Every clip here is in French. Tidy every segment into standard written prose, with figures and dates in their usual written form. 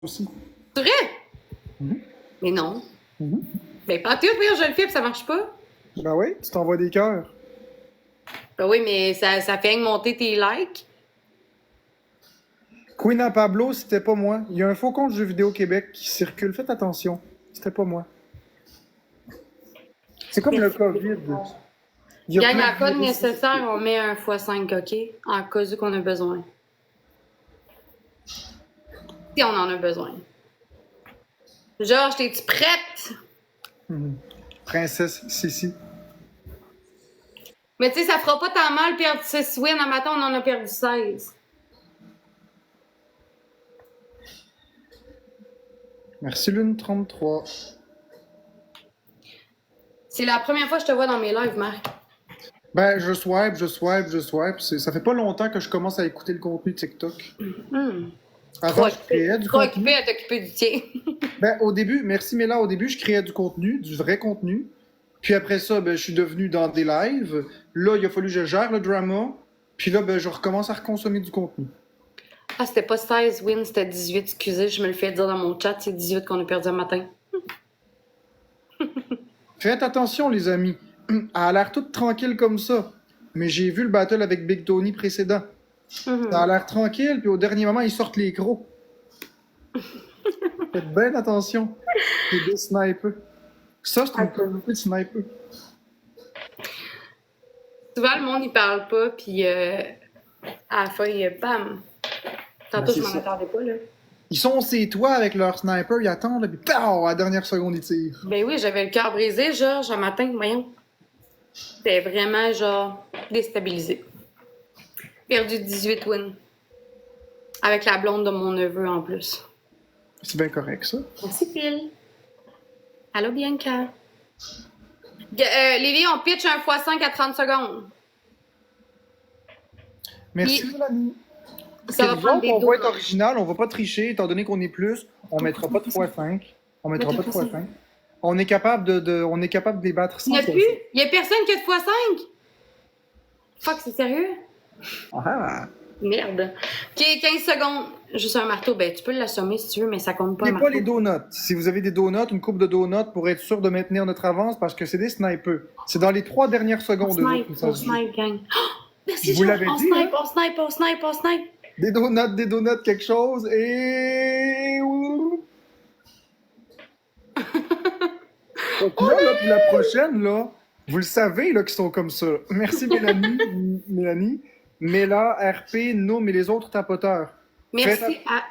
aussi. C'est vrai? Mhm. Mais non. Mhm. Ben, pas tout, je le fais puis ça marche pas. Ben oui, tu t'envoies des cœurs. Ben oui, mais ça fait monter tes likes. Queen à Pablo, c'était pas moi. Il y a un faux compte Jeux vidéo Québec qui circule. Faites attention. C'était pas moi. C'est comme le Merci. COVID. Il y a Gagne plein en de code virus. nécessaire, on met un x5, OK? En cas où qu'on a besoin. Si on en a besoin. Georges, t'es-tu prête? Mhm. Princesse Sissi. Mais tu sais, ça fera pas tant mal perdre 6 wins. En matin, on en a perdu 16. Merci Lune 33. C'est la première fois que je te vois dans mes lives, Marc. Ben, je swipe, je swipe, je swipe. Ça fait pas longtemps que je commence à écouter le contenu de TikTok. Avant, je créais du Trop contenu. occupé à t'occuper du tien. Ben, au début, merci Méla, au début, je créais du contenu, du vrai contenu. Puis après ça, ben, je suis devenu dans des lives. Là, il a fallu que je gère le drama. Puis là, ben, je recommence à reconsommer du contenu. Ah, c'était pas 16 wins, c'était 18. Excusez, je me le fais dire dans mon chat, c'est 18 qu'on a perdu un matin. Faites attention, les amis. Elle a l'air toute tranquille comme ça. Mais j'ai vu le battle avec Big Tony précédent. Ça a l'air tranquille, puis au dernier moment, ils sortent les crocs. Faites bien attention. C'est des snipers. Ça, c'est une communauté de snipers. Souvent, le monde, il parle pas, puis à la fin, bam! Tantôt, Ben, je c'est m'en ça. attendais pas, là. Ils sont ces toits avec leur sniper, ils attendent, là, puis pow, à la dernière seconde, ils tirent. Ben oui, j'avais le cœur brisé, Georges, un matin, voyons. C'était vraiment, genre, déstabilisé. Perdu 18 wins. Avec la blonde de mon neveu, en plus. C'est bien correct, ça. Merci, Phil. Allô, Bianca. Lévi, on pitch un x5 à 30 secondes. Merci, Puis, Mélanie. ça va Nous prendre autres, des on dos. va être original, on va pas tricher, étant donné qu'on est plus, on mettra pas de x5. On mettra pas de x5. On est capable on est capable de les battre Il n'y sans a plus? x5. Il n'y a personne qui a de x5? Fuck, c'est sérieux? Ah! Merde. OK, 15 secondes. Juste un marteau. Ben, tu peux l'assommer si tu veux, mais ça compte pas. N'oubliez pas les donuts. Si vous avez des donuts, une coupe de donuts pour être sûr de maintenir notre avance, parce que c'est des snipers. C'est dans les 3 dernières secondes. On snipe, gang. Oh, merci, Je vous Jean. l'avais On dit, snipe, hein? on snipe, on snipe, on snipe. Des donuts, quelque chose, et... Donc là, pour la prochaine, là, vous le savez, là, qu'ils sont comme ça. Merci, Mélanie. Méla, RP, Noom et les autres tapoteurs. Merci à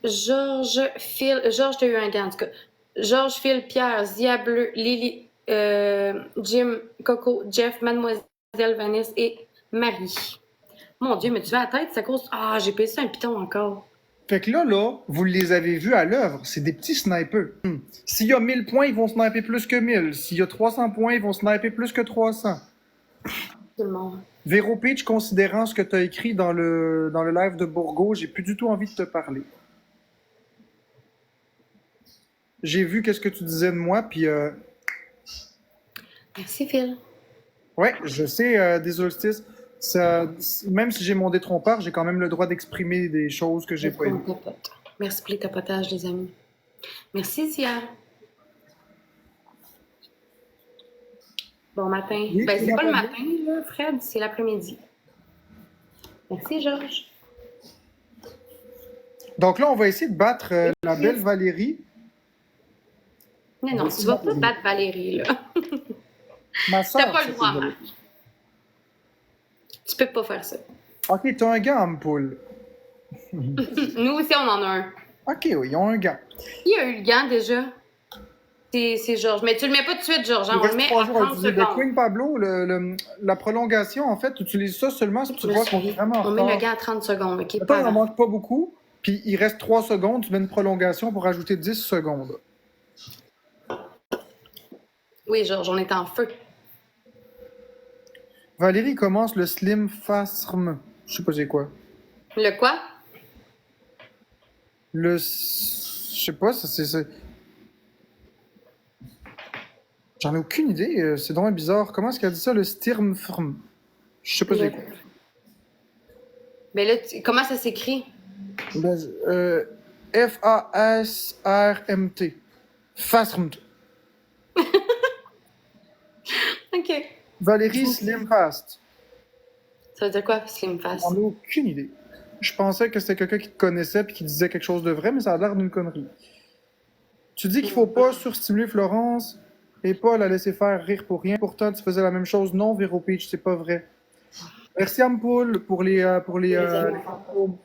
Georges, Phil. Georges, t'as eu un gant, en tout cas. Georges, Phil, Pierre, Zia Bleu, Lily, Jim, Coco, Jeff, Mademoiselle, Vanessa et Marie. Mon Dieu, mais tu vas à la tête, ça cause. Ah, j'ai payé ça un piton encore. Fait que là, vous les avez vus à l'œuvre. C'est des petits snipers. S'il y a 1000 points, ils vont sniper plus que 1000. S'il y a 300 points, ils vont sniper plus que 300. Tout le monde. Vero Peach, considérant ce que tu as écrit dans le live de Bourgo, j'ai plus du tout envie de te parler. J'ai vu qu'est-ce que tu disais de moi, puis... Merci, Phil. Ouais, je sais, des solstices. Même si j'ai mon détrompeur, j'ai quand même le droit d'exprimer des choses que j'ai pas aimées. Merci pour les tapotages, les amis. Merci, Zia. Bon matin. Oui, Ben, c'est pas le matin, là, Fred, c'est l'après-midi. Merci, Georges. Donc là, on va essayer de battre la belle Valérie. Mais non, tu vas pas battre Valérie, là. Ma soeur. T'as pas le droit, Marc. Tu peux pas faire ça. Ok, t'as un gant, Ampoule. Nous aussi, on en a un. Ok, oui, ils ont un gant. Qui a eu le gant déjà? C'est Georges. Mais tu le mets pas tout de suite, Georges. Hein? On le met à 30 Le secondes. Queen Pablo, la prolongation, en fait, tu utilises ça seulement si tu vois qu'on est vraiment en On retard. met le gant à 30 secondes, OK? Attends, il en manque pas beaucoup, puis il reste 3 secondes, tu mets une prolongation pour ajouter 10 secondes. Oui, Georges, on est en feu. Valérie commence le Slim Fasm. Je sais pas c'est quoi. Le quoi? Je sais pas, ça c'est... J'en ai aucune idée, c'est vraiment bizarre. Comment est-ce qu'elle dit ça, le Stirmfrm? Je sais pas c'est quoi. Mais là, comment ça s'écrit? Ben, F-A-S-R-M-T. Fasrmt. OK. Valérie Slimfast. Ça veut dire quoi, Slim Fast? J'en ai aucune idée. Je pensais que c'était quelqu'un qui te connaissait puis qui disait quelque chose de vrai, mais ça a l'air d'une connerie. Tu dis qu'il faut pas surstimuler Florence et pas la laisser faire rire pour rien. Pourtant, tu faisais la même chose. Non, Véro Peach, c'est pas vrai. Merci Ampoule pour les fantômes.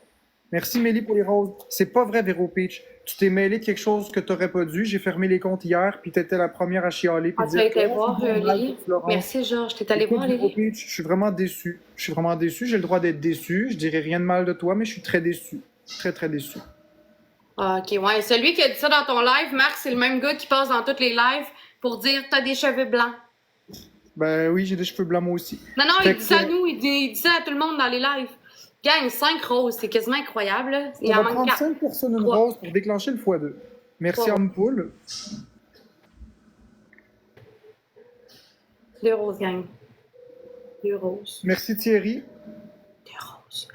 Merci Mélie pour les roses. C'est pas vrai, Véro Peach. Tu t'es mêlé de quelque chose que t'aurais pas dû. J'ai fermé les comptes hier, puis t'étais la première à chialer. Puis Ah, tu as été voir, c'est normal Lily? pour Florence. Merci, Georges. T'es allé Écoute, voir, Véro Lily? Peach, je suis vraiment déçu. Je suis vraiment déçu. J'ai le droit d'être déçu. Je dirais rien de mal de toi, mais je suis très déçu. Très, très déçu. Ah, OK, ouais. Celui qui a dit ça dans ton live, Marc, c'est le même gars qui passe dans tous les lives pour dire « T'as des cheveux blancs ». Ben oui, j'ai des cheveux blancs moi aussi. Non, non, Fait il dit que- ça à nous, il dit ça à tout le monde dans les lives. Gang, 5 roses, c'est quasiment incroyable, là. Il On en va manque prendre 4. 5 personnes une Trois. rose pour déclencher le x2. Merci Trois. Ampoule. 2 roses, gang. 2 roses. Merci Thierry. 2 roses.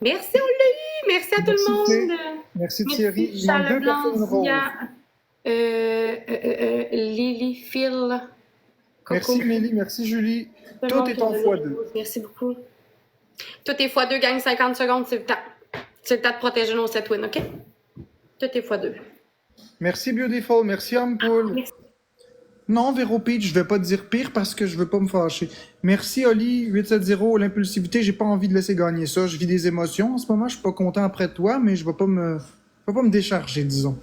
Merci, on l'a eu! Merci à tout le monde! Merci Thierry. Il manque Charles 2 Blanc, personnes roses. Zia, Lily, Phil, Coco. Merci Mélie, merci Julie. Tout le Tout monde est qui a en donné x2. des roses. Merci beaucoup. Tout est x2, gang, 50 secondes, c'est le temps. C'est le temps de protéger nos 7 wins, OK? Tout est x2. Merci Beautiful, merci Ampoule. Merci. Non, Véro Peach, je vais pas te dire pire parce que je veux pas me fâcher. Merci Oli, 870, l'impulsivité, j'ai pas envie de laisser gagner ça. Je vis des émotions en ce moment, je suis pas content après toi, mais je vais pas me décharger, disons.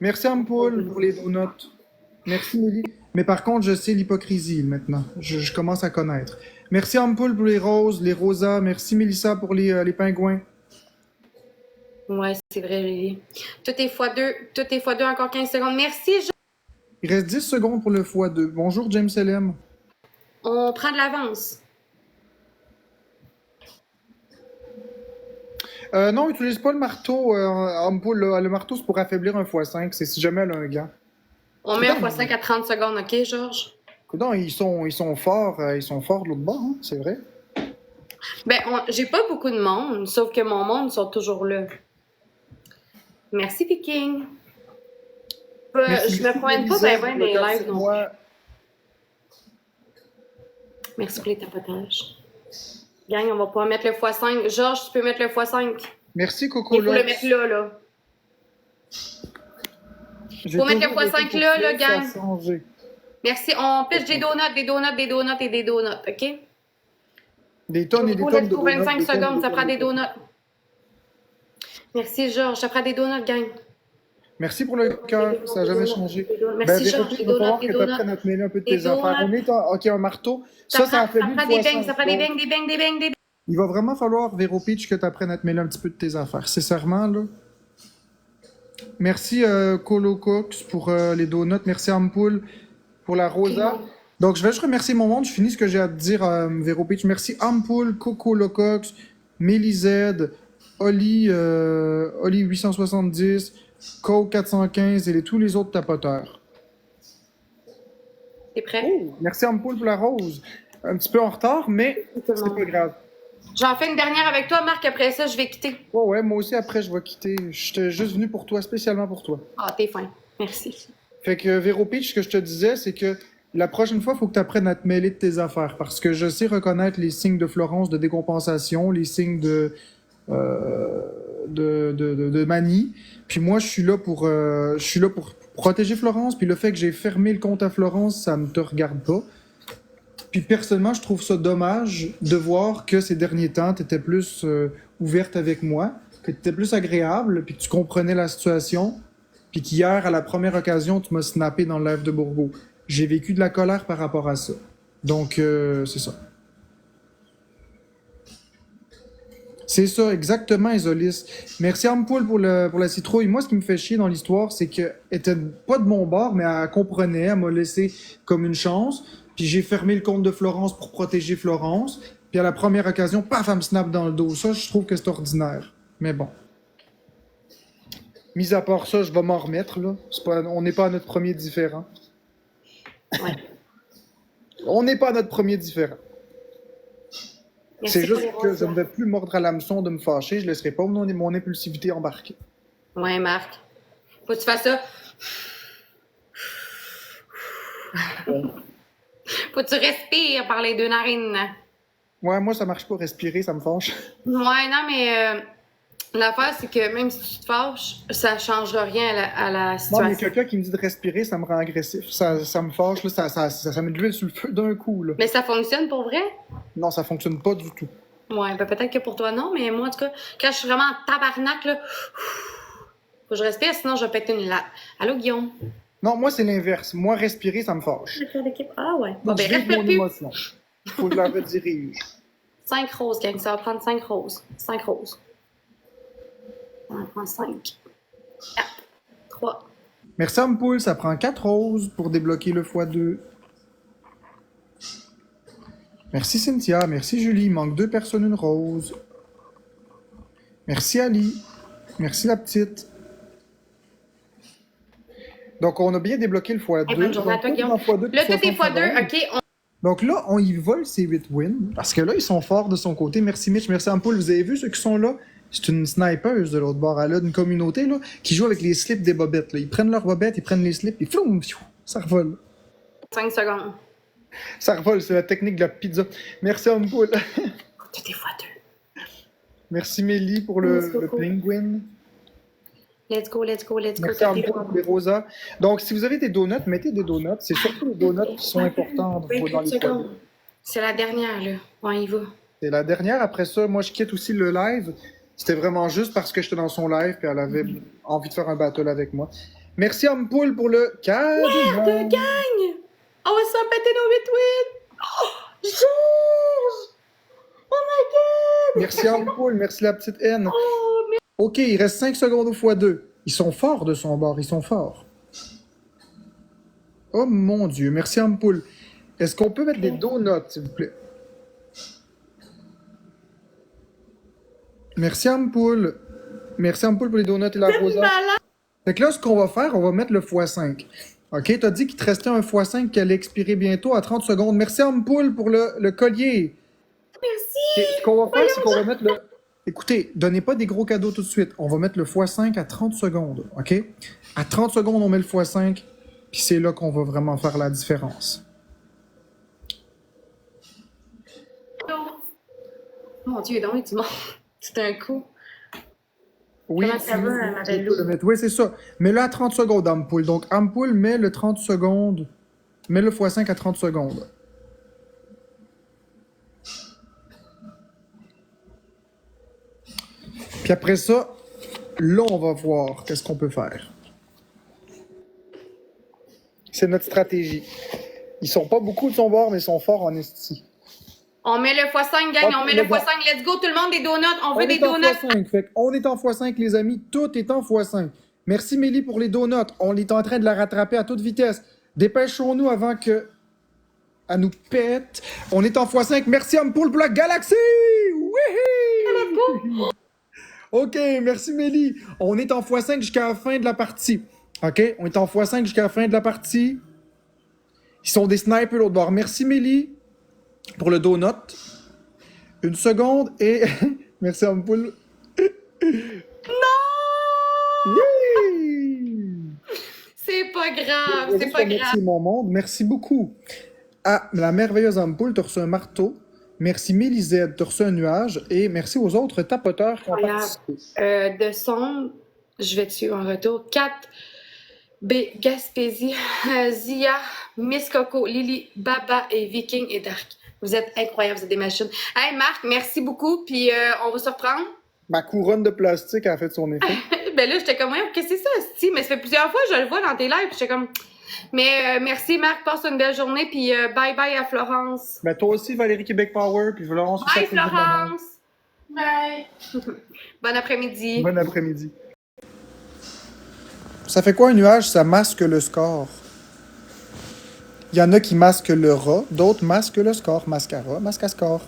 Merci Ampoule pour les donuts. Merci Mélie. Mais par contre, je sais l'hypocrisie maintenant. Je commence à connaître. Merci Ampoule pour les roses, les rosas. Merci Mélissa pour les pingouins. Ouais, c'est vrai, Lily. Tout est x2. Tout est x2, encore 15 secondes. Merci, Il reste 10 secondes pour le x2. Bonjour James LM. on prend de l'avance. Non, utilise pas le marteau, Ampoule. Le marteau, c'est pour affaiblir un x5. C'est si jamais elle a un gant. On met un x5 à 30 secondes, OK, Georges? Non, ils sont forts de l'autre bord, hein, c'est vrai. Ben, j'ai pas beaucoup de monde, sauf que mon monde sont toujours là. Merci, Viking. Je me pointe pas ben des lives non plus. Merci pour les tapotages. Gang, on va pouvoir mettre le x5. Georges, tu peux mettre le x5. Merci Coco. Il faut le mettre là, là. Faut mettre le x5 là, gang. Merci. On pitch des donuts, des donuts, des donuts et des donuts, OK? Des tonnes et des Pour tonnes de pour donuts. 25 secondes, ça prend des donuts. Merci, Georges. Ça prend des donuts, gang. Merci pour le cœur, ça n'a jamais changé. Merci, Ben, Georges. Véronique, Des il va falloir donuts, que des tu apprennes donuts. à te mêler un peu de Des tes affaires. On est en... OK, un marteau. Ça a fait Ça prend des bangs, ça prend des bangs, des bangs, des bangs, des bangs. Il va vraiment falloir, Véro Peach, que tu apprennes à te mêler un petit peu de tes affaires. Sincèrement, là. Merci, Colo Cox, pour les donuts. Merci, Ampoule, pour la rosa. Donc, je vais juste remercier mon monde. Je finis ce que j'ai à te dire, Véro Peach. Merci, Ampoule, Coco Locox, Mélised, Oli 870, Coke 415 et tous les autres tapoteurs. T'es prêt? Oh, merci, Ampoule, pour la rose. Un petit peu en retard, mais c'est pas grave. J'en fais une dernière avec toi, Marc. Après ça, je vais quitter. Oh ouais, moi aussi, après, je vais quitter. J'étais juste venu pour toi, spécialement pour toi. Ah, t'es fin. Merci. Fait que, Véro Peach, ce que je te disais, c'est que la prochaine fois, il faut que tu apprennes à te mêler de tes affaires. Parce que je sais reconnaître les signes de Florence de décompensation, les signes de manie. Puis moi, je suis là pour protéger Florence. Puis le fait que j'ai fermé le compte à Florence, ça ne te regarde pas. Puis personnellement, je trouve ça dommage de voir que ces derniers temps, tu étais plus ouverte avec moi, que tu étais plus agréable, puis que tu comprenais la situation, puis qu'hier, à la première occasion, tu m'as snappé dans le live de Bourbeau. J'ai vécu de la colère par rapport à ça. Donc, c'est ça. C'est ça, exactement, Isolis. Merci Ampoule pour la citrouille. Moi, ce qui me fait chier dans l'histoire, c'est qu'elle était pas de mon bord, mais elle comprenait, elle m'a laissé comme une chance. Puis j'ai fermé le compte de Florence pour protéger Florence. Puis à la première occasion, paf, elle me snap dans le dos. Ça, je trouve que c'est ordinaire. Mais bon. Mis à part ça, je vais m'en remettre, là. On n'est pas à notre premier différent. Ouais. On n'est pas à notre premier différent. Merci C'est pour juste les que roses. je ne vais plus mordre à l'hameçon de me fâcher. Je ne laisserai pas mon impulsivité embarquer. Ouais, Marc. Faut que tu fasses ça. Faut que tu respires par les 2 narines. Ouais, moi, ça marche pas respirer, ça me fâche. Ouais, non, mais l'affaire, c'est que même si tu te fâches, ça changera rien à la Moi, mais situation. quelqu'un qui me dit de respirer, ça me rend agressif. Ça me fâche, là, ça met de l'huile sur le feu d'un coup, là. Mais ça fonctionne pour vrai? Non, ça fonctionne pas du tout. Ouais, ben peut-être que pour toi, non, mais moi, en tout cas, quand je suis vraiment en tabarnak, là, faut que je respire, sinon je vais péter une latte. Allô, Guillaume? Non, moi, c'est l'inverse. Moi, respirer, ça me fâche. Ah ouais. Bon, Donc, ben je vis respire mon plus. émotion. Faut que je la redirige. 5 roses, gang. Ça va prendre 5 roses. 5 roses. On en prend 5. 4. 3. Merci, Ampoule, ça prend 4 roses pour débloquer le x2. Merci, Cynthia. Merci, Julie. Il manque 2 personnes, une rose. Merci, Ali. Merci, la petite. Donc, on a bien débloqué le x2. Bonne journée à toi, Guillaume. Là, tout est x2. OK. Donc là, on y vole ces 8 wins. Parce que là, ils sont forts de son côté. Merci, Mitch. Merci, Ampoule. Vous avez vu ceux qui sont là? C'est une snipeuse de l'autre bord. Elle a une communauté là, qui joue avec les slips des bobettes. Là. Ils prennent leurs bobettes, ils prennent les slips, et floum, ça revole. 5 secondes. Ça revole, c'est la technique de la pizza. Merci, Ampoule. Tout est x2. Merci, Mélie, pour le penguin. Let's go, let's go, let's go. Merci, Ampoule, pour les rosas. Donc, si vous avez des donuts, mettez des donuts. C'est surtout les donuts qui sont importants dans les foyers. C'est la dernière, là. On y va. C'est la dernière. Après ça, moi, je quitte aussi le live. C'était vraiment juste parce que j'étais dans son live et elle avait envie de faire un battle avec moi. Merci, Ampoule, pour le cadeau. Merde, gagne! On va se faire péter nos 8 wins! Oh, Georges! Oh my god! Merci, Ampoule. Merci, la petite N. Oh, mais... OK, il reste 5 secondes au x2. Ils sont forts de son bord. Ils sont forts. Oh mon Dieu. Merci, Ampoule. Est-ce qu'on peut mettre des donuts, s'il vous plaît? Merci, Ampoule. Merci, Ampoule, pour les donuts et la rosa. Fait que là, ce qu'on va faire, on va mettre le x5. OK? T'as dit qu'il te restait un x5 qui allait expirer bientôt à 30 secondes. Merci, Ampoule, pour le collier. Merci! Ce qu'on va faire, c'est qu'on va mettre le... Écoutez, donnez pas des gros cadeaux tout de suite. On va mettre le x5 à 30 secondes. OK? À 30 secondes, on met le x5. Puis c'est là qu'on va vraiment faire la différence. Mon Dieu, donc tu montes. C'est un coup. Oui, comment ça va, ma belle Lou? Oui, c'est ça. Mets-le à 30 secondes, Ampoule. Donc, Ampoule, mets le 30 secondes. Mets le x5 à 30 secondes. Puis après ça, là, on va voir qu'est-ce qu'on peut faire. C'est notre stratégie. Ils sont pas beaucoup de son bord, mais ils sont forts en esti. On met le x5, gang. On met le x5. Let's go, tout le monde, des donuts. On veut des donuts. On est en x5, les amis. Tout est en x5. Merci, Mélie, pour les donuts. On est en train de la rattraper à toute vitesse. Dépêchons-nous avant que... Elle nous pète. On est en x5. Merci, Ampoule, pour la galaxie! Oui! OK, merci, Mélie. On est en x5 jusqu'à la fin de la partie. OK? On est en x5 jusqu'à la fin de la partie. Ils sont des snipers l'autre bord. Merci, Mélie, pour le donut. Une seconde et... merci, Ampoule. Non! Oui! C'est pas grave, c'est pas grave. Merci, mon monde. Merci beaucoup. Ah, la merveilleuse Ampoule, t'as reçu un marteau. Merci, Mélisette, t'as reçu un nuage. Et merci aux autres tapoteurs qui ont participé. De son, je vais dessus en retour. 4 B, Gaspésie, Zia, Miss Coco, Lily, Baba et Viking et Dark. Vous êtes incroyables, vous êtes des machines. Hey Marc, merci beaucoup, puis on va se reprendre. Ma couronne de plastique a fait son effet. Ben là, j'étais comme, qu'est-ce que c'est ça, Sti? Mais ça fait plusieurs fois que je le vois dans tes lives, puis j'étais comme... Mais merci Marc, passe une belle journée, puis bye bye à Florence. Ben toi aussi, Valérie Québec Power, puis Florence. Bye Florence! Bye! Bon après-midi. Bon après-midi. Ça fait quoi un nuage? Ça masque le score. Il y en a qui masquent le rat, d'autres masquent le score. Mascara, masque à score.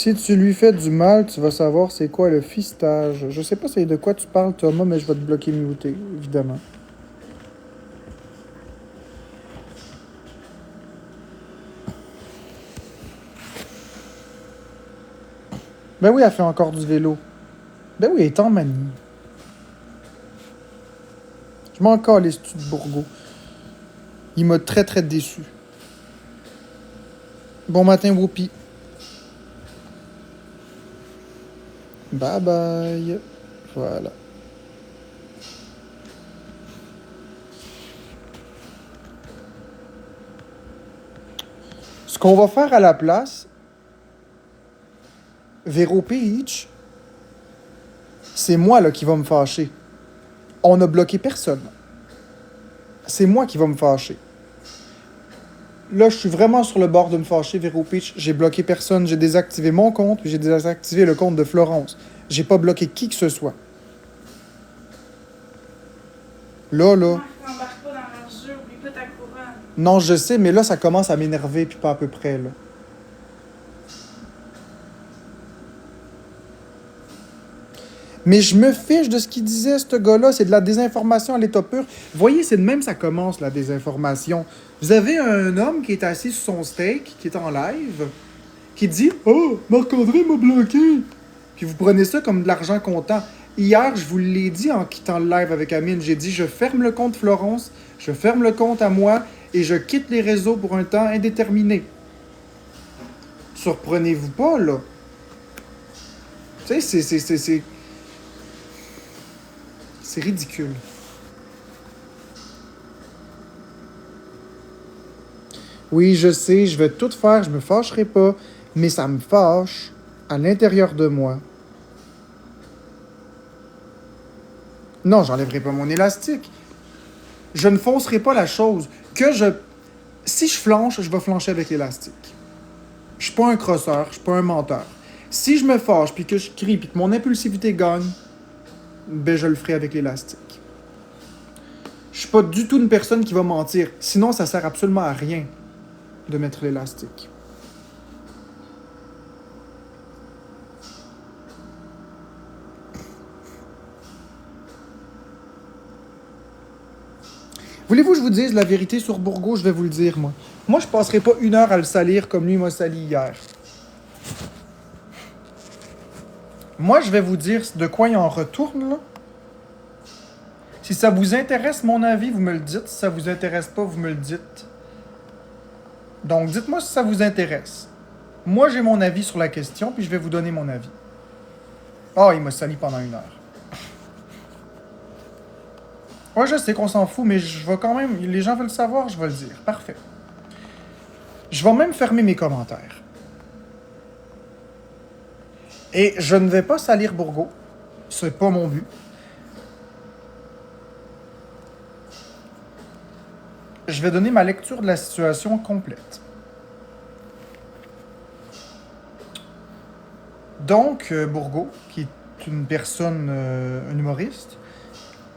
Si tu lui fais du mal, tu vas savoir c'est quoi le fistage. Je sais pas c'est de quoi tu parles, Thomas, mais je vais te bloquer muté, évidemment. Ben oui, elle fait encore du vélo. Ben oui, elle est en manie. Je m'en calisse de Bourgo. Il m'a très très déçu. Bon matin, Whoopi. Bye bye. Voilà. Ce qu'on va faire à la place, Vero Peach, c'est moi là qui va me fâcher. On n'a bloqué personne. C'est moi qui va me fâcher. Là, je suis vraiment sur le bord de me fâcher, Vero Peach. J'ai bloqué personne. J'ai désactivé mon compte, puis j'ai désactivé le compte de Florence. J'ai pas bloqué qui que ce soit. Là. Marc, t'embarques pas dans leur jeu, oublie pas ta couronne. Non, je sais, mais là, ça commence à m'énerver, puis pas à peu près, là. Mais je me fiche de ce qu'il disait, ce gars-là. C'est de la désinformation à l'état pur. Vous voyez, c'est de même ça commence, la désinformation. Vous avez un homme qui est assis sur son steak, qui est en live, qui dit « Oh, Marc-André m'a bloqué! » Puis vous prenez ça comme de l'argent comptant. Hier, je vous l'ai dit en quittant le live avec Amine, j'ai dit « Je ferme le compte Florence, je ferme le compte à moi et je quitte les réseaux pour un temps indéterminé. » Surprenez-vous pas, là. Tu sais, c'est ridicule. Oui, je sais, je vais tout faire, je me fâcherai pas, mais ça me fâche à l'intérieur de moi. Non, j'enlèverai pas mon élastique. Je ne fausserai pas la chose. Si je flanche, je vais flancher avec l'élastique. Je suis pas un crosseur, je suis pas un menteur. Si je me fâche, puis que je crie, puis que mon impulsivité gagne, ben je le ferai avec l'élastique. Je suis pas du tout une personne qui va mentir. Sinon, ça sert absolument à rien de mettre l'élastique. Voulez-vous que je vous dise la vérité sur Bourgo? Je vais vous le dire, moi. Moi, je passerai pas 1 heure à le salir comme lui m'a sali hier. Moi, je vais vous dire de quoi il en retourne, là. Si ça vous intéresse, mon avis, vous me le dites. Si ça vous intéresse pas, vous me le dites. Donc, dites-moi si ça vous intéresse. Moi, j'ai mon avis sur la question, puis je vais vous donner mon avis. Ah, il m'a sali pendant 1 heure. Ouais, je sais qu'on s'en fout, mais je vais quand même... Les gens veulent savoir, je vais le dire. Parfait. Je vais même fermer mes commentaires. Et je ne vais pas salir Bourgo. C'est pas mon but. Je vais donner ma lecture de la situation complète. Donc, Bourgo, qui est une personne, un humoriste,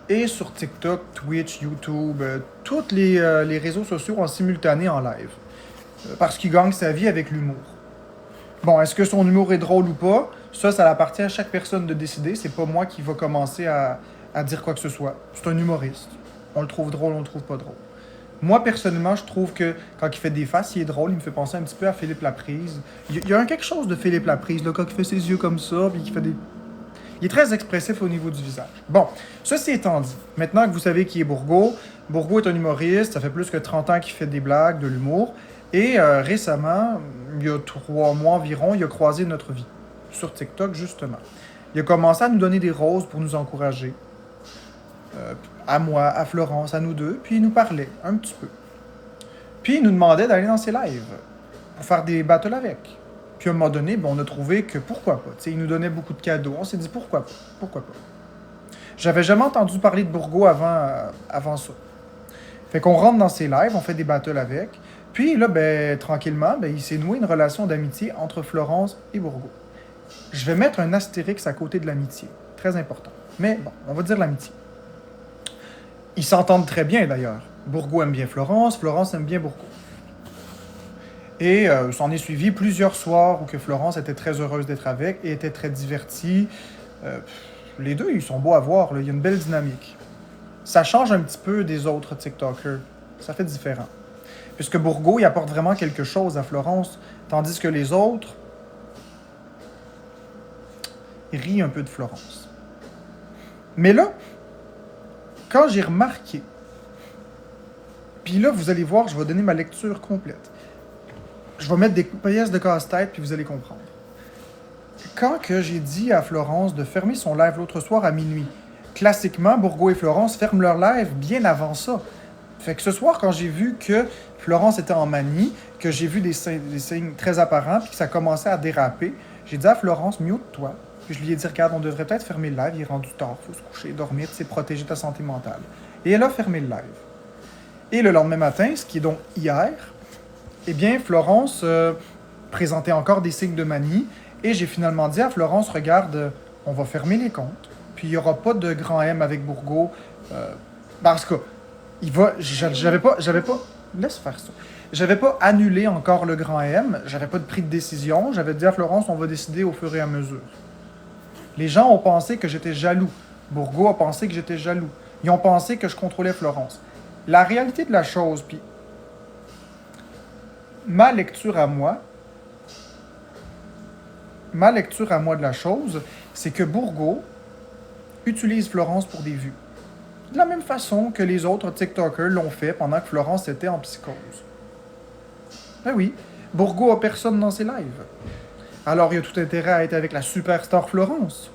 est sur TikTok, Twitch, YouTube, tous les réseaux sociaux en simultané en live. Parce qu'il gagne sa vie avec l'humour. Bon, est-ce que son humour est drôle ou pas? Ça appartient à chaque personne de décider. C'est pas moi qui va commencer à dire quoi que ce soit. C'est un humoriste. On le trouve drôle, on le trouve pas drôle. Moi, personnellement, je trouve que quand il fait des faces, il est drôle. Il me fait penser un petit peu à Philippe Laprise. Il y a quelque chose de Philippe Laprise, là, quand il fait ses yeux comme ça, puis qu'il fait des... Il est très expressif au niveau du visage. Bon, ceci étant dit, maintenant que vous savez qui est Bourgo, Bourgo est un humoriste, ça fait plus que 30 ans qu'il fait des blagues, de l'humour, et récemment, il y a 3 mois environ, il a croisé notre vie, sur TikTok justement. Il a commencé à nous donner des roses pour nous encourager, à moi, à Florence, à nous deux, puis il nous parlait un petit peu. Puis il nous demandait d'aller dans ses lives, pour faire des battles avec. Puis à un moment donné, ben, on a trouvé que pourquoi pas. T'sais, il nous donnait beaucoup de cadeaux. On s'est dit pourquoi pas. Pourquoi pas. J'avais jamais entendu parler de Bourgo avant ça. Fait qu'on rentre dans ses lives, on fait des battles avec. Puis là, ben, tranquillement, ben, il s'est noué une relation d'amitié entre Florence et Bourgo. Je vais mettre un astérix à côté de l'amitié. Très important. Mais bon, on va dire l'amitié. Ils s'entendent très bien d'ailleurs. Bourgo aime bien Florence, Florence aime bien Bourgo. Et s'en est suivi plusieurs soirs où que Florence était très heureuse d'être avec et était très divertie. Les deux, ils sont beaux à voir, là. Il y a une belle dynamique. Ça change un petit peu des autres TikTokers. Ça fait différent. Puisque Bourgault, il apporte vraiment quelque chose à Florence, tandis que les autres rient un peu de Florence. Mais là, quand j'ai remarqué, puis là, vous allez voir, je vais donner ma lecture complète. Je vais mettre des pièces de casse-tête, puis vous allez comprendre. Quand que j'ai dit à Florence de fermer son live l'autre soir à minuit, classiquement, Bourgault et Florence ferment leur live bien avant ça. Fait que ce soir, quand j'ai vu que Florence était en manie, que j'ai vu des signes très apparents, puis que ça commençait à déraper, j'ai dit à Florence, mute-toi. Puis je lui ai dit, regarde, on devrait peut-être fermer le live, il est rendu tard, faut se coucher, dormir, c'est protéger ta santé mentale. Et elle a fermé le live. Et le lendemain matin, ce qui est donc hier, eh bien, Florence présentait encore des signes de manie, et j'ai finalement dit à Florence, regarde, on va fermer les comptes, puis il n'y aura pas de grand M avec Bourgault, parce que j'avais pas, laisse faire ça. J'avais pas annulé encore le grand M, j'avais pas de pris de décision, j'avais dit à Florence, on va décider au fur et à mesure. Les gens ont pensé que j'étais jaloux. Bourgault a pensé que j'étais jaloux. Ils ont pensé que je contrôlais Florence. La réalité de la chose, puis ma lecture à moi de la chose, c'est que Bourgault utilise Florence pour des vues. De la même façon que les autres TikTokers l'ont fait pendant que Florence était en psychose. Ben oui, Bourgault a personne dans ses lives. Alors il y a tout intérêt à être avec la superstar Florence.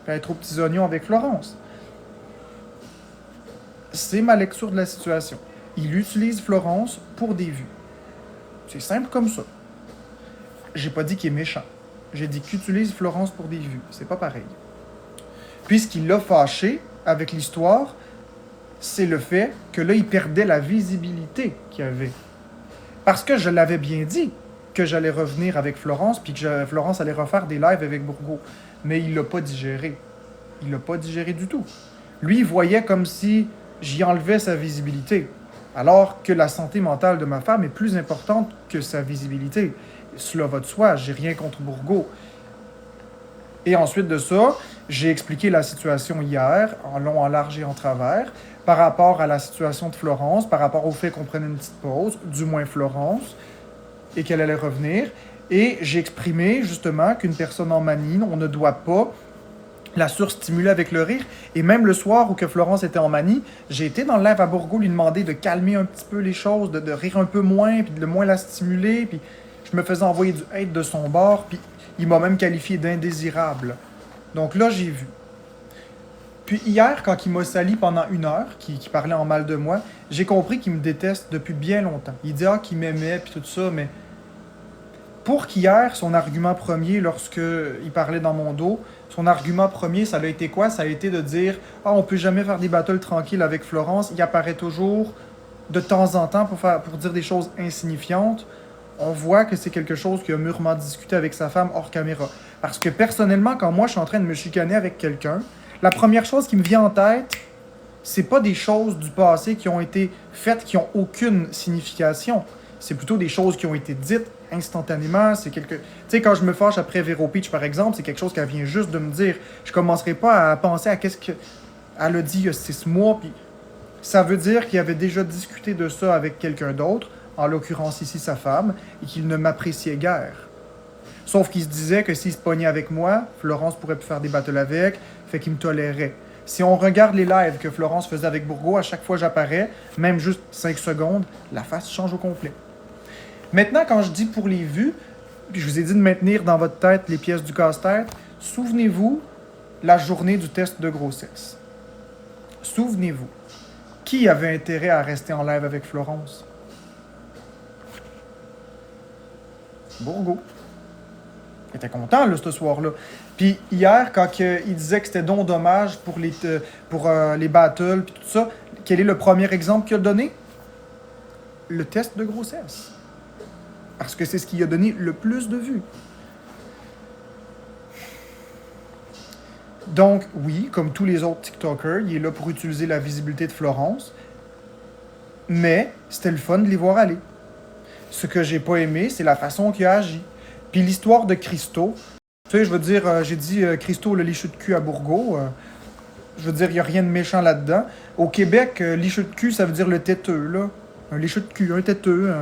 Puis à être aux petits oignons avec Florence. C'est ma lecture de la situation. Il utilise Florence pour des vues. C'est simple comme ça. J'ai pas dit qu'il est méchant. J'ai dit qu'il utilise Florence pour des vues. C'est pas pareil. Puis ce qui l'a fâché avec l'histoire, c'est le fait que là, il perdait la visibilité qu'il avait. Parce que je l'avais bien dit que j'allais revenir avec Florence, puis que Florence allait refaire des lives avec Bourgault. Mais il l'a pas digéré. Il l'a pas digéré du tout. Lui, il voyait comme si j'y enlevais sa visibilité. Alors que la santé mentale de ma femme est plus importante que sa visibilité. Cela va de soi, j'ai rien contre Bourgault. Et ensuite de ça, j'ai expliqué la situation hier, en long, en large et en travers, par rapport à la situation de Florence, par rapport au fait qu'on prenne une petite pause, du moins Florence, et qu'elle allait revenir. Et j'ai exprimé justement qu'une personne en manie, on ne doit pas la surstimuler avec le rire. Et même le soir où que Florence était en manie, j'ai été dans le live à Bourgault lui demander de calmer un petit peu les choses, de rire un peu moins, puis de moins la stimuler, puis je me faisais envoyer du hate de son bord, puis il m'a même qualifié d'indésirable. Donc là, j'ai vu. Puis hier, quand il m'a sali pendant 1 heure, qui parlait en mal de moi, j'ai compris qu'il me déteste depuis bien longtemps. Il dit qu'il m'aimait, puis tout ça, mais pour qu'hier, son argument premier, lorsqu'il parlait dans mon dos, son argument premier, ça a été quoi? Ça a été de dire « Ah, on peut jamais faire des battles tranquilles avec Florence. Il apparaît toujours de temps en temps pour dire des choses insignifiantes. » On voit que c'est quelque chose qu'il a mûrement discuté avec sa femme hors caméra. Parce que personnellement, quand moi, je suis en train de me chicaner avec quelqu'un, la première chose qui me vient en tête, c'est pas des choses du passé qui ont été faites, qui ont aucune signification. C'est plutôt des choses qui ont été dites instantanément. C'est quelque... Tu sais, quand je me fâche après Vero Peach, par exemple, c'est quelque chose qu'elle vient juste de me dire. Je commencerai pas à penser à qu'est-ce qu'elle a dit il y a 6 mois, puis ça veut dire qu'il avait déjà discuté de ça avec quelqu'un d'autre, en l'occurrence ici sa femme, et qu'il ne m'appréciait guère. Sauf qu'il se disait que s'il se pognait avec moi, Florence pourrait plus faire des battles avec, fait qu'il me tolérait. Si on regarde les lives que Florence faisait avec Bourgault, à chaque fois j'apparais, même juste 5 secondes, la face change au complet. Maintenant, quand je dis pour les vues, puis je vous ai dit de maintenir dans votre tête les pièces du casse-tête, souvenez-vous la journée du test de grossesse. Souvenez-vous, qui avait intérêt à rester en live avec Florence? Bourgault. Il était content, là, ce soir-là. Puis hier, quand il disait que c'était donc dommage pour les battles, puis tout ça, quel est le premier exemple qu'il a donné? Le test de grossesse. Parce que c'est ce qui a donné le plus de vues. Donc, oui, comme tous les autres TikTokers, il est là pour utiliser la visibilité de Florence. Mais c'était le fun de les voir aller. Ce que j'ai pas aimé, c'est la façon qu'il a agi. Puis l'histoire de Christo, tu sais, je veux dire, j'ai dit Christo, le licheux de cul à Bourgault. Je veux dire, il n'y a rien de méchant là-dedans. Au Québec, licheux de cul, ça veut dire le têteux, là. Un licheux de cul, un têteux.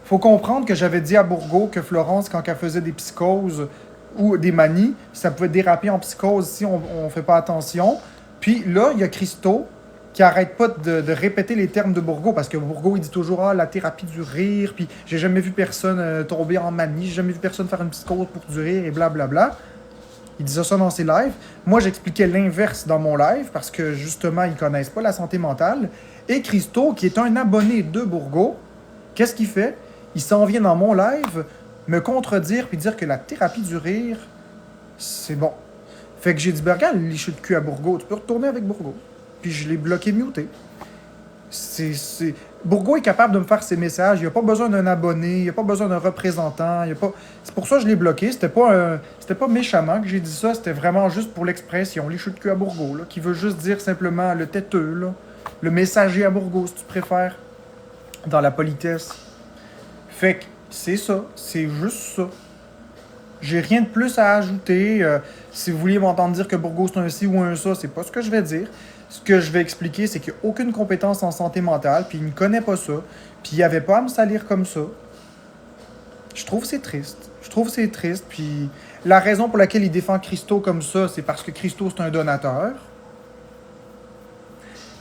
Faut comprendre que j'avais dit à Bourgault que Florence, quand elle faisait des psychoses ou des manies, ça pouvait déraper en psychose si on ne fait pas attention. Puis là, il y a Christo qui arrête pas de répéter les termes de Bourgault, parce que Bourgault, il dit toujours « Ah, la thérapie du rire », puis « J'ai jamais vu personne tomber en manie, j'ai jamais vu personne faire une psychose pour du rire », et blablabla. Il disait ça dans ses lives. Moi, j'expliquais l'inverse dans mon live, parce que justement, ils connaissent pas la santé mentale. Et Christo, qui est un abonné de Bourgault, qu'est-ce qu'il fait? Il s'en vient dans mon live me contredire puis dire que la thérapie du rire, c'est bon. Fait que j'ai dit, ben regarde, le licheux de cul à Bourgault, tu peux retourner avec Bourgault. Puis je l'ai bloqué, muté. Bourgault est capable de me faire ses messages. Il n'y a pas besoin d'un abonné, il n'y a pas besoin d'un représentant. C'est pour ça que je l'ai bloqué. C'était pas méchamment que j'ai dit ça, c'était vraiment juste pour l'expression. Licheux de cul à Bourgault, là, qui veut juste dire simplement le têteux, là, le messager à Bourgault, si tu préfères, dans la politesse. Fait que c'est ça, c'est juste ça. J'ai rien de plus à ajouter. Si vous vouliez m'entendre dire que Bourgault c'est un ci ou un ça, c'est pas ce que je vais dire. Ce que je vais expliquer, c'est qu'il n'y a aucune compétence en santé mentale, puis il ne connaît pas ça, puis il n'y avait pas à me salir comme ça. Je trouve que c'est triste. Puis la raison pour laquelle il défend Christo comme ça, c'est parce que Christo c'est un donateur.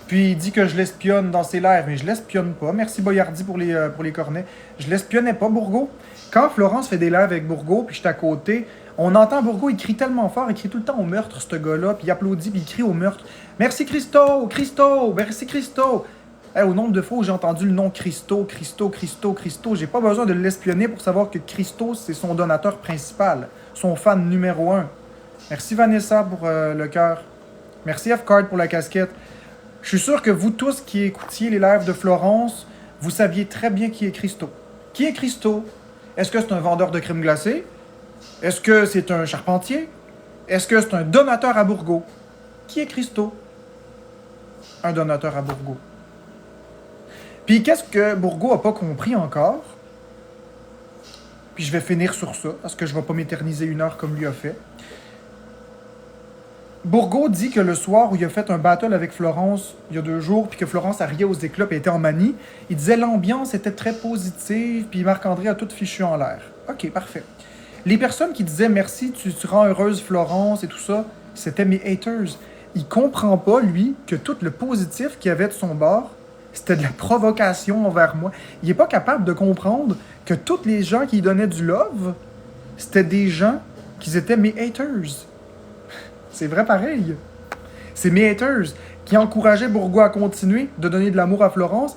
Puis il dit que je l'espionne dans ses lives, mais je l'espionne pas. Merci Boyardi pour les cornets. Je l'espionnais pas, Bourgault. Quand Florence fait des lives avec Bourgault, puis je suis à côté, on entend Bourgault, il crie tellement fort, il crie tout le temps au meurtre, ce gars-là, puis il applaudit, puis il crie au meurtre. Merci Christo, Christo, merci Christo. Hey, au nombre de fois où j'ai entendu le nom Christo, j'ai pas besoin de l'espionner pour savoir que Christo, c'est son donateur principal, son fan numéro 1. Merci Vanessa pour le cœur. Merci F-Card pour la casquette. Je suis sûr que vous tous qui écoutiez les lives de Florence, vous saviez très bien qui est Christo. Qui est Christo? Est-ce que c'est un vendeur de crème glacée? Est-ce que c'est un charpentier? Est-ce que c'est un donateur à Bourgault? Qui est Christo? Un donateur à Bourgault. Puis qu'est-ce que Bourgault n'a pas compris encore? Puis je vais finir sur ça, parce que je ne vais pas m'éterniser 1 heure comme lui a fait. Bourgault dit que le soir où il a fait un battle avec Florence, il y a 2 jours, puis que Florence a rié aux éclats et était en manie, il disait l'ambiance était très positive, puis Marc-André a tout fichu en l'air. Ok, parfait. Les personnes qui disaient merci, tu rends heureuse Florence et tout ça, c'était mes haters. Il comprend pas, lui, que tout le positif qu'il y avait de son bord, c'était de la provocation envers moi. Il est pas capable de comprendre que tous les gens qui lui donnaient du love, c'était des gens qui étaient mes haters. C'est vrai pareil. C'est mes haters qui encourageaient Bourgault à continuer de donner de l'amour à Florence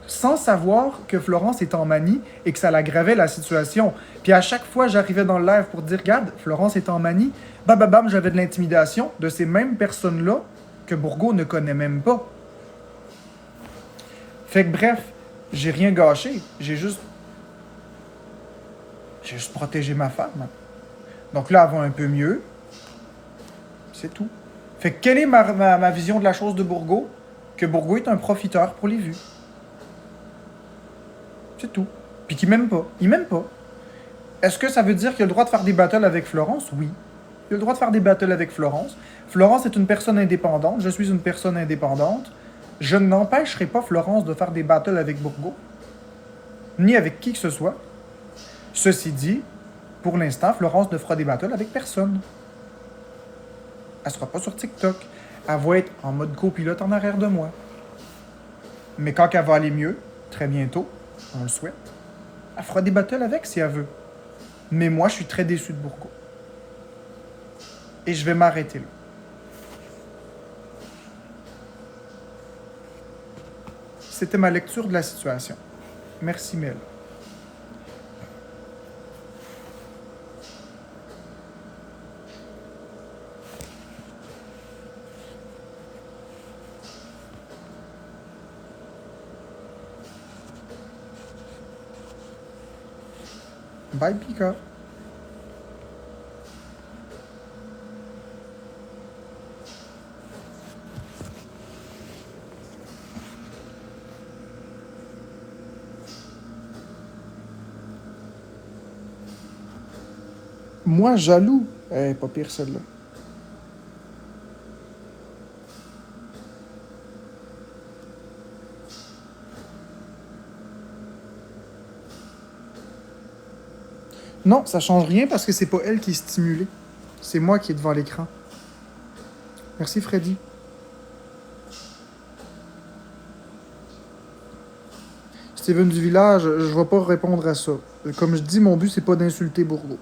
sans savoir que Florence est en manie et que ça l'aggravait la situation. Puis à chaque fois, j'arrivais dans le live pour dire « Regarde, Florence est en manie », bam, j'avais de l'intimidation de ces mêmes personnes-là que Bourgault ne connaît même pas. Fait que bref, j'ai rien gâché. J'ai juste protégé ma femme. Donc là, elle va un peu mieux. C'est tout. Fait que quelle est ma vision de la chose de Bourgault? Que Bourgault est un profiteur pour les vues. C'est tout. Puis qu'il m'aime pas. Il m'aime pas. Est-ce que ça veut dire qu'il a le droit de faire des battles avec Florence? Oui. Il a le droit de faire des battles avec Florence. Florence est une personne indépendante. Je suis une personne indépendante. Je n'empêcherai pas Florence de faire des battles avec Bourgault. Ni avec qui que ce soit. Ceci dit, pour l'instant, Florence ne fera des battles avec personne. Elle sera pas sur TikTok. Elle va être en mode copilote en arrière de moi. Mais quand elle va aller mieux, très bientôt, on le souhaite, elle fera des battles avec si elle veut. Mais moi, je suis très déçu de Bourgault. Et je vais m'arrêter là. C'était ma lecture de la situation. Merci, Mel. Bye, Pika. Moi, jaloux. Pas pire celle-là. Non, ça change rien parce que c'est pas elle qui est stimulée. C'est moi qui est devant l'écran. Merci Freddy. Steven du village, je vais pas répondre à ça. Comme je dis, mon but c'est pas d'insulter Bourgo.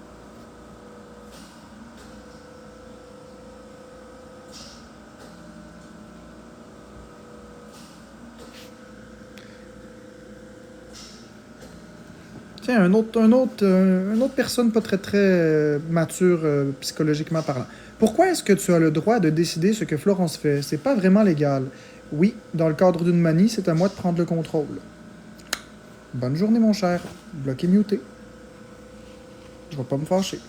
Tiens, une autre personne pas très mature psychologiquement parlant. Pourquoi est-ce que tu as le droit de décider ce que Florence fait? C'est pas vraiment légal. Oui, dans le cadre d'une manie, c'est à moi de prendre le contrôle. Bonne journée, mon cher. Bloqué, muté. Je vais pas me fâcher.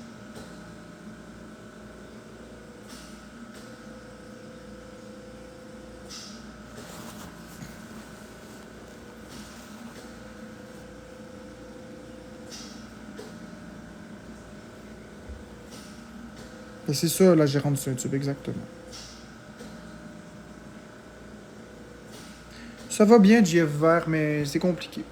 Et c'est ça, la gérante de YouTube, exactement. Ça va bien, JF Vert, mais c'est compliqué.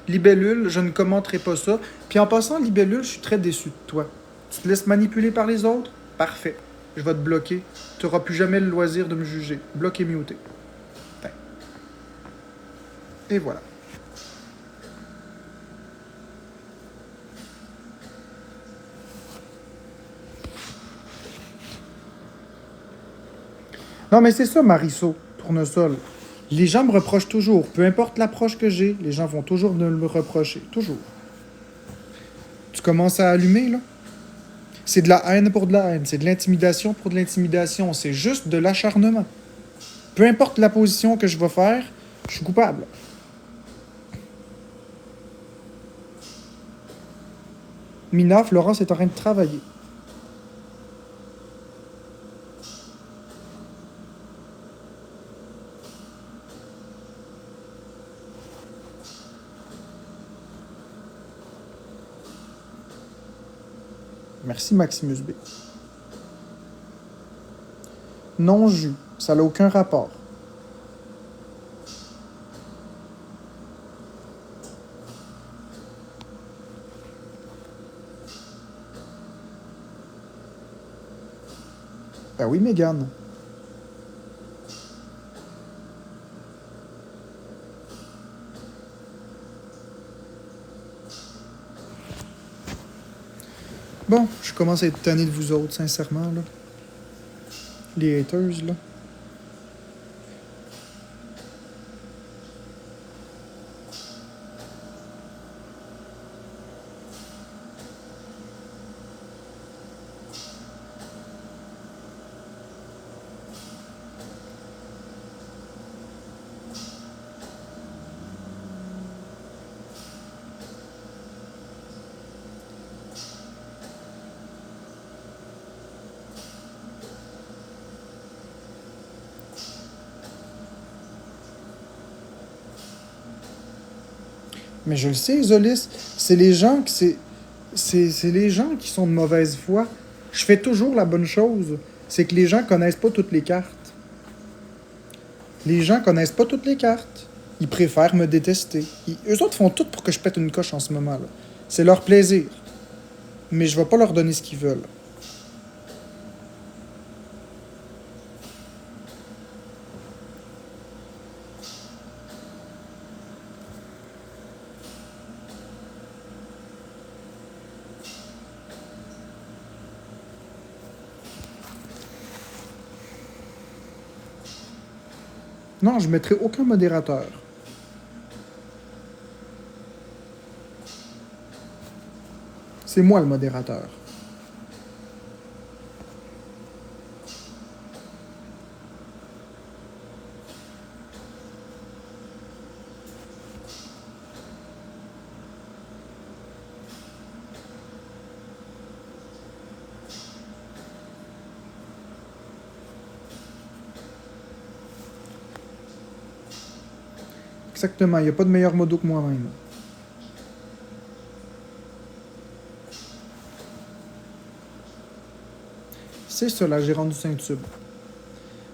Libellule, je ne commenterai pas ça. Puis en passant, Libellule, je suis très déçu de toi. Tu te laisses manipuler par les autres? Parfait. Je vais te bloquer. Tu n'auras plus jamais le loisir de me juger. Bloqué, muté. Et voilà. Non, mais c'est ça, Marisol, tournesol. Les gens me reprochent toujours. Peu importe l'approche que j'ai, les gens vont toujours me reprocher. Toujours. Tu commences à allumer, là? C'est de la haine pour de la haine. C'est de l'intimidation pour de l'intimidation. C'est juste de l'acharnement. Peu importe la position que je vais faire, je suis coupable. Mina, Florence est en train de travailler. Merci Maximus B. Non jus, ça n'a aucun rapport. Ben oui, Mégane. Bon, je commence à être tanné de vous autres, sincèrement, là. Les haters, là. Mais je le sais, Zolis, c'est les gens qui c'est les gens qui sont de mauvaise foi. Je fais toujours la bonne chose. C'est que les gens connaissent pas toutes les cartes. Les gens connaissent pas toutes les cartes. Ils préfèrent me détester. Eux autres font tout pour que je pète une coche en ce moment là. C'est leur plaisir. Mais je vais pas leur donner ce qu'ils veulent. Non, je mettrai aucun modérateur. C'est moi le modérateur. Exactement, il n'y a pas de meilleur modo que moi-même. C'est ça, la gérante du Saint-Tube.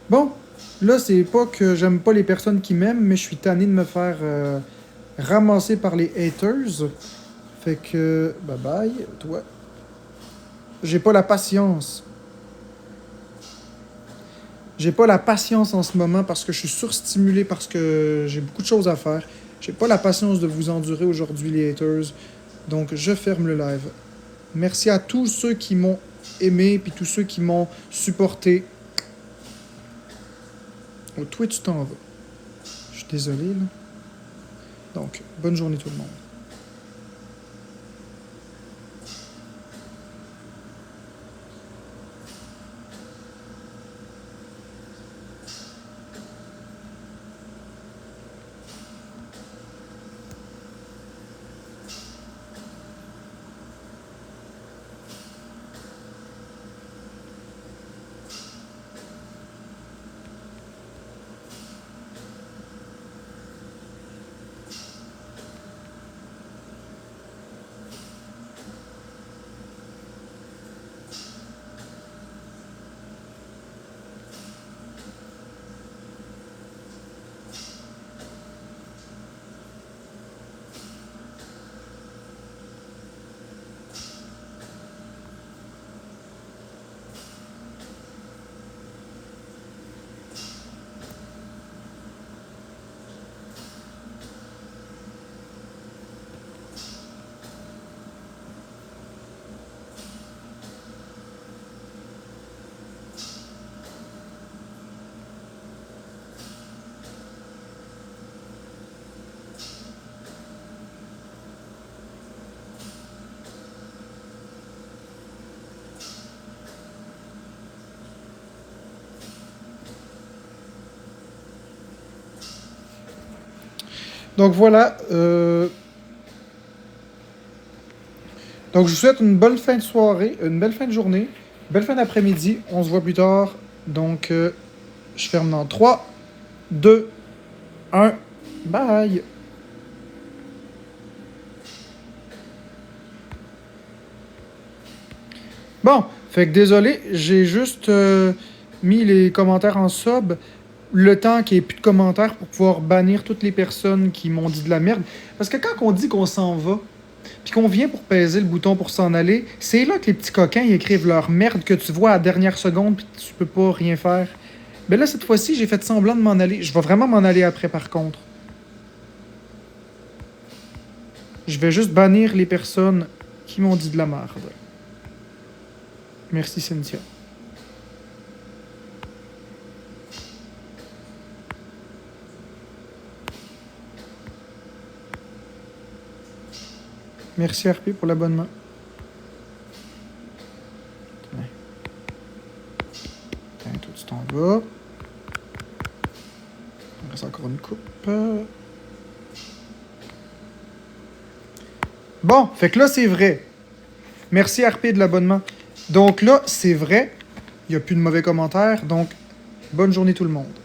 Bon, là, c'est pas que j'aime pas les personnes qui m'aiment, mais je suis tanné de me faire ramasser par les haters. Fait que, bye bye, toi. J'ai pas la patience. J'ai pas la patience en ce moment parce que je suis surstimulé, parce que j'ai beaucoup de choses à faire. J'ai pas la patience de vous endurer aujourd'hui, les haters. Donc, je ferme le live. Merci à tous ceux qui m'ont aimé, puis tous ceux qui m'ont supporté. Oh, toi, tu t'en vas. Je suis désolé, là. Donc, bonne journée tout le monde. Donc voilà. Donc je vous souhaite une bonne fin de soirée, une belle fin de journée, une belle fin d'après-midi. On se voit plus tard. Donc je ferme dans 3, 2, 1. Bye! Bon, fait que désolé, j'ai juste mis les commentaires en sub. Le temps qu'il n'y ait plus de commentaires pour pouvoir bannir toutes les personnes qui m'ont dit de la merde. Parce que quand on dit qu'on s'en va, puis qu'on vient pour peser le bouton pour s'en aller, c'est là que les petits coquins ils écrivent leur merde que tu vois à la dernière seconde puis tu peux pas rien faire. Mais là, cette fois-ci, j'ai fait semblant de m'en aller. Je vais vraiment m'en aller après, par contre. Je vais juste bannir les personnes qui m'ont dit de la merde. Merci, Cynthia. Merci RP pour l'abonnement. Tiens, toi tu t'en vas. Il reste encore une coupe. Bon, fait que là c'est vrai. Merci RP de l'abonnement. Donc là, c'est vrai. Il n'y a plus de mauvais commentaires. Donc, bonne journée tout le monde.